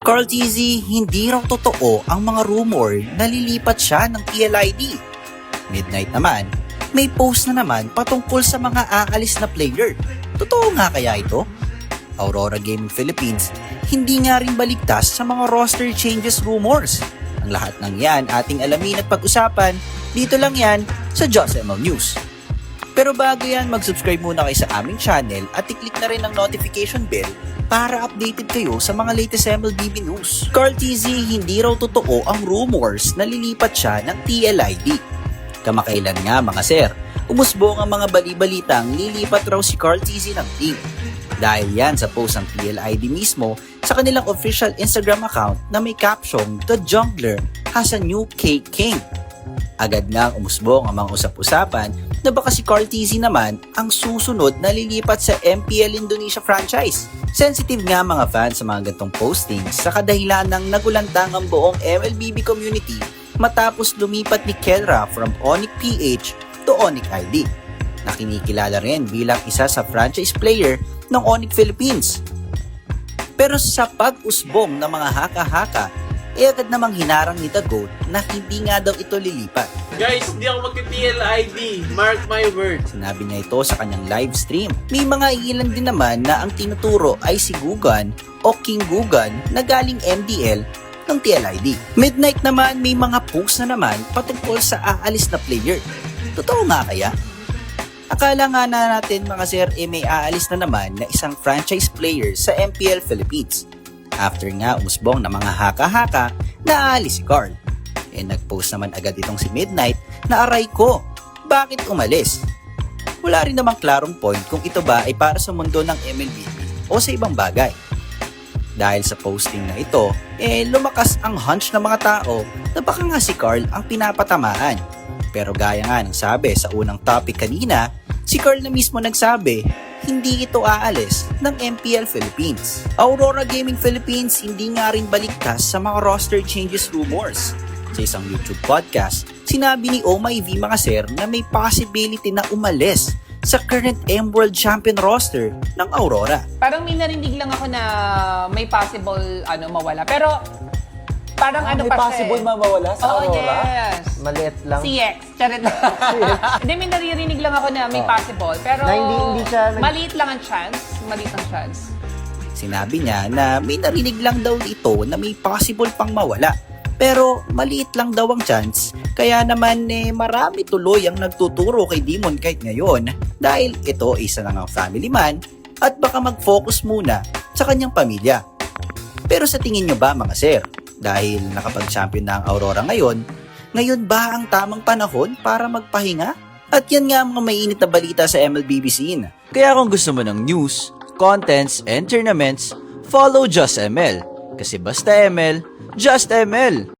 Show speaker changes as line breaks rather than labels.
Carl TZ, hindi raw totoo ang mga rumor na lilipat siya ng PLID. Midnight naman, may post na naman patungkol sa mga aalis na player. Totoo nga kaya ito? Aurora Gaming Philippines, hindi nga rin baligtas sa mga roster changes rumors. Ang lahat ng yan ating alamin at pag-usapan, dito lang yan sa Just ML News. Pero bago yan, mag-subscribe muna kayo sa aming channel at i-click na rin ang notification bell para updated kayo sa mga latest MLBB news. Carl TZ, hindi raw totoo ang rumors na lilipat siya ng TLID. Kamakailan nga mga sir, umusbong ang mga bali-balitang lilipat raw si Carl TZ ng team. Dahil yan sa post ng TLID mismo sa kanilang official Instagram account na may caption, "The Jungler has a new Cake King." Agad nang umusbong ang mga usap-usapan na baka si Carl TZ naman ang susunod na lilipat sa MPL Indonesia franchise. Sensitive nga mga fans sa mga gantong postings sa kadahilan ng nagulantang ang buong MLBB community matapos lumipat ni Kelra from Onyx PH to Onyx ID, na kinikilala rin bilang isa sa franchise player ng Onyx Philippines. Pero sa pag-usbong ng mga haka-haka, agad namang hinarang ni The GOAT na hindi nga daw ito lilipat.
Guys, hindi ako magti-TLID. Mark my words.
Sinabi niya ito sa kanyang live stream. May mga ilan din naman na ang tinuturo ay si Gugan o King Gugan na galing MDL ng TLID. Midnight naman, may mga post na naman patungkol sa aalis na player. Totoo nga kaya? Akala nga na natin mga sir may aalis na naman na isang franchise player sa MPL Philippines. After nga umusbong na mga haka-haka na aalis si Carl. Nag-post naman agad itong si Midnight na aray ko, bakit umalis? Wala rin namang klarong point kung ito ba ay para sa mundo ng MLBB o sa ibang bagay. Dahil sa posting na ito, lumakas ang hunch ng mga tao na baka nga si Carl ang pinapatamaan. Pero gaya nga ng sabi sa unang topic kanina, si Carl na mismo nagsabi, hindi ito aalis ng MPL Philippines. Aurora Gaming Philippines hindi nga rin baligtas sa mga roster changes rumors. Sa isang YouTube podcast, sinabi ni Oh My V mga sir na may possibility na umalis sa current M-World Champion roster ng Aurora.
Parang may narinig lang ako na may possible mawala. Pero parang
may
pa
possible
siya.
mawala sa
Oo,
Aurora?
yes.
Maliit lang.
CX. Charit lang. Hindi, may naririnig lang ako na may possible. Pero
Na hindi siya
maliit lang ang chance. Maliit ang chance.
Sinabi niya na may narinig lang daw ito na may possible pang mawala. Pero maliit lang daw ang chance, kaya naman marami tuloy ang nagtuturo kay Demon kahit ngayon dahil ito isa na ng family man at baka mag-focus muna sa kanyang pamilya. Pero sa tingin nyo ba mga sir, dahil nakapag-champion na ang Aurora ngayon ba ang tamang panahon para magpahinga? At yan nga ang mga mainit na balita sa MLBB scene. Kaya kung gusto mo ng news, contents, and tournaments, follow Just ML. Kasi basta ML, Just ML.